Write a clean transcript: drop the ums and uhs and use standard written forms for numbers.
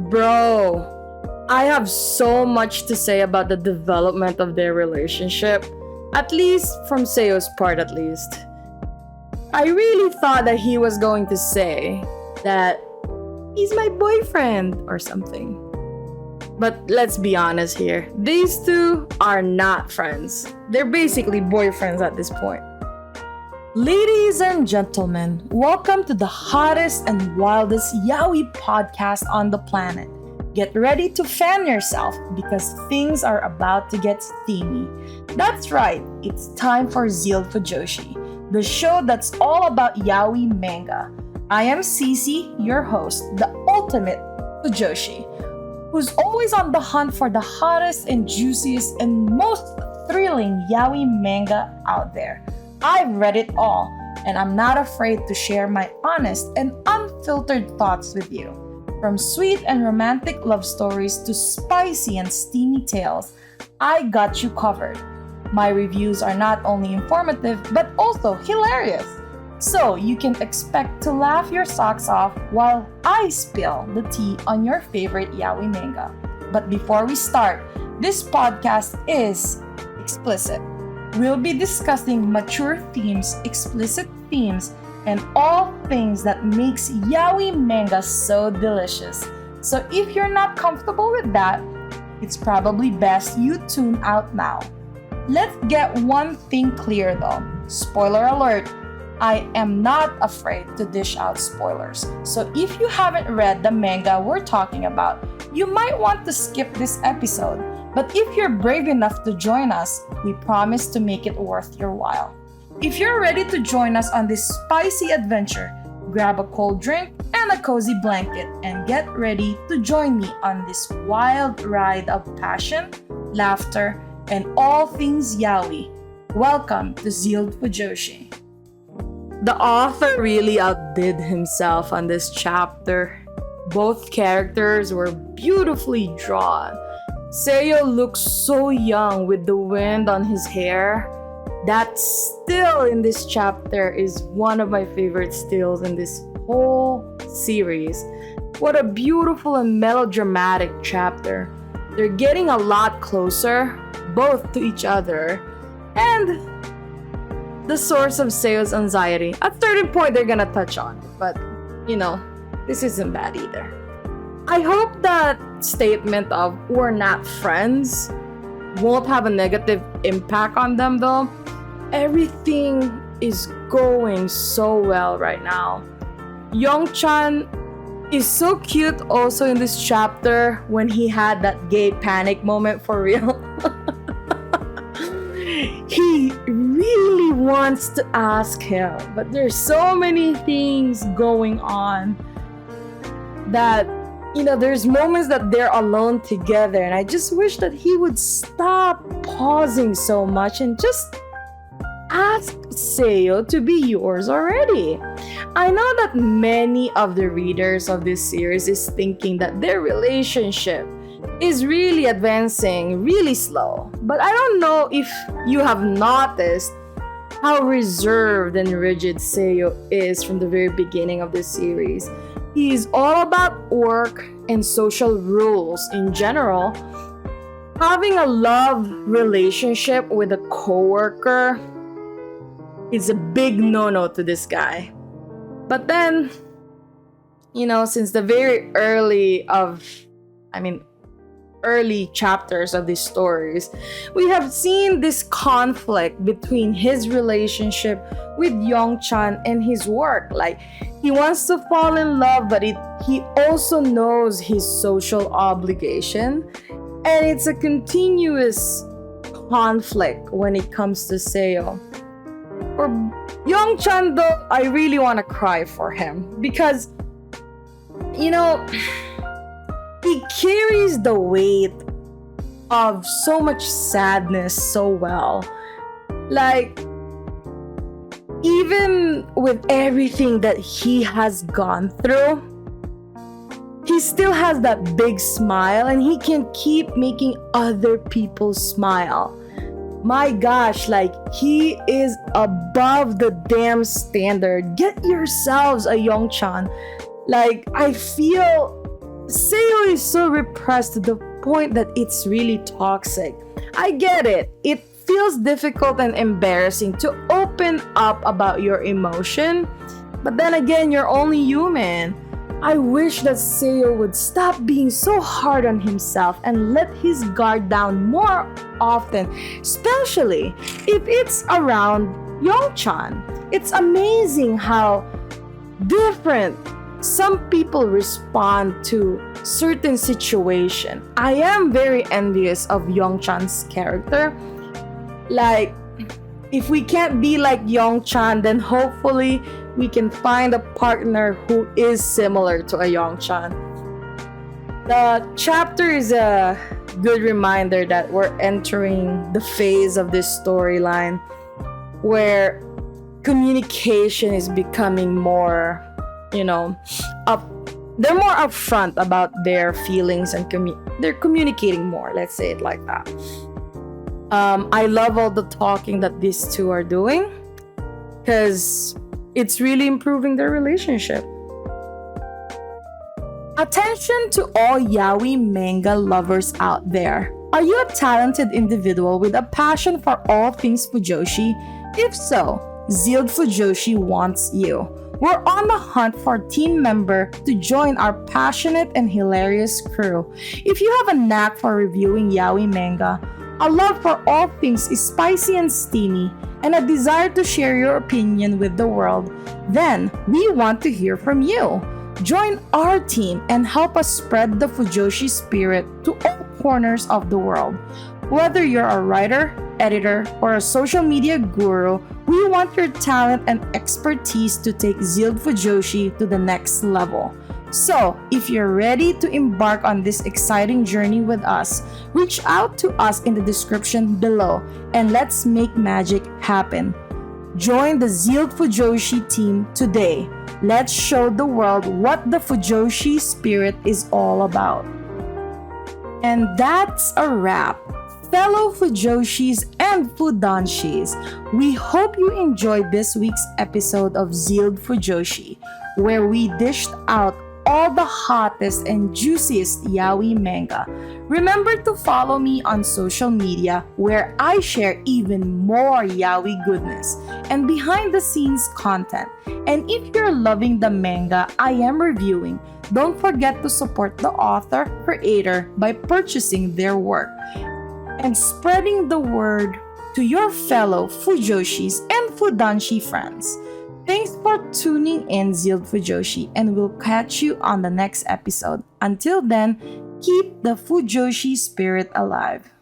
Bro, I have so much to say about the development of their relationship. At least from Seo's part, at least. I really thought that he was going to say that he's my boyfriend or something. But let's be honest here. These two are not friends. They're basically boyfriends at this point. Ladies and gentlemen, welcome to the hottest and wildest yaoi podcast on the planet. Get ready to fan yourself because things are about to get steamy. That's right, it's time for ZEALED Fujoshi, the show that's all about yaoi manga. I am CeeCee, your host, the ultimate Fujoshi, who's always on the hunt for the hottest and juiciest and most thrilling yaoi manga out there. I've read it all, and I'm not afraid to share my honest and unfiltered thoughts with you. From sweet and romantic love stories to spicy and steamy tales, I got you covered. My reviews are not only informative, but also hilarious. So you can expect to laugh your socks off while I spill the tea on your favorite yaoi manga. But before we start, this podcast is explicit. We'll be discussing mature themes, explicit themes, and all things that makes yaoi manga so delicious. So if you're not comfortable with that, it's probably best you tune out now. Let's get one thing clear though. Spoiler alert, I am not afraid to dish out spoilers. So if you haven't read the manga we're talking about, you might want to skip this episode. But if you're brave enough to join us, we promise to make it worth your while. If you're ready to join us on this spicy adventure, grab a cold drink and a cozy blanket and get ready to join me on this wild ride of passion, laughter, and all things yaoi. Welcome to ZEALED Fujoshi. The author really outdid himself on this chapter. Both characters were beautifully drawn. Seo looks so young with the wind on his hair. That still in this chapter is one of my favorite stills in this whole series. What a beautiful and melodramatic chapter. They're getting a lot closer, both to each other, and the source of Seo's anxiety. At a certain point they're gonna touch on, but this isn't bad either. I hope that statement of we're not friends won't have a negative impact on them though. Everything is going so well right now. Young-chan is so cute also in this chapter when he had that gay panic moment for real. He really wants to ask him, but there's so many things going on that there's moments that they're alone together, and I just wish that he would stop pausing so much and just ask Seo to be yours already. I know that many of the readers of this series is thinking that their relationship is really advancing really slow, but I don't know if you have noticed how reserved and rigid Seo is from the very beginning of this series. He's all about work and social rules in general. Having a love relationship with a coworker is a big no-no to this guy. But then, since the very early chapters of these stories, we have seen this conflict between his relationship with Young-chan and his work. Like, he wants to fall in love, but he also knows his social obligation. And it's a continuous conflict when it comes to Seo. For Young-chan though, I really want to cry for him because, he carries the weight of so much sadness so well. Like, even with everything that he has gone through, he still has that big smile and he can keep making other people smile. My gosh, like, he is above the damn standard. Get yourselves a Young-chan. Like, I feel Seo is so repressed to the point that it's really toxic. I get it. It feels difficult and embarrassing to open up about your emotion, but then again, you're only human. I wish that Seo would stop being so hard on himself and let his guard down more often, especially if it's around Yongchan. It's amazing how different some people respond to certain situation. I am very envious of Yongchan's character. Like, if we can't be like Yongchan, then hopefully we can find a partner who is similar to a Yongchan. The chapter is a good reminder that we're entering the phase of this storyline where communication is becoming more, they're more upfront about their feelings and they're communicating more, let's say it like that. I love all the talking that these two are doing because it's really improving their relationship. Attention to all yaoi manga lovers out there. Are you a talented individual with a passion for all things Fujoshi? If so, ZEALED Fujoshi wants you. We're on the hunt for a team member to join our passionate and hilarious crew. If you have a knack for reviewing yaoi manga, a love for all things spicy and steamy, and a desire to share your opinion with the world, then we want to hear from you. Join our team and help us spread the Fujoshi spirit to all corners of the world. Whether you're a writer, editor, or a social media guru, we want your talent and expertise to take ZEALED Fujoshi to the next level. So, if you're ready to embark on this exciting journey with us, reach out to us in the description below and let's make magic happen. Join the ZEALED Fujoshi team today. Let's show the world what the Fujoshi spirit is all about. And that's a wrap. Fellow Fujoshis and Fudanshis, we hope you enjoyed this week's episode of ZEALED Fujoshi, where we dished out all the hottest and juiciest yaoi manga. Remember to follow me on social media where I share even more yaoi goodness and behind the scenes content. And if you're loving the manga I am reviewing, don't forget to support the author, creator by purchasing their work and spreading the word to your fellow Fujoshis and Fudanshi friends. Thanks for tuning in, ZEALED Fujoshi, and we'll catch you on the next episode. Until then, keep the Fujoshi spirit alive.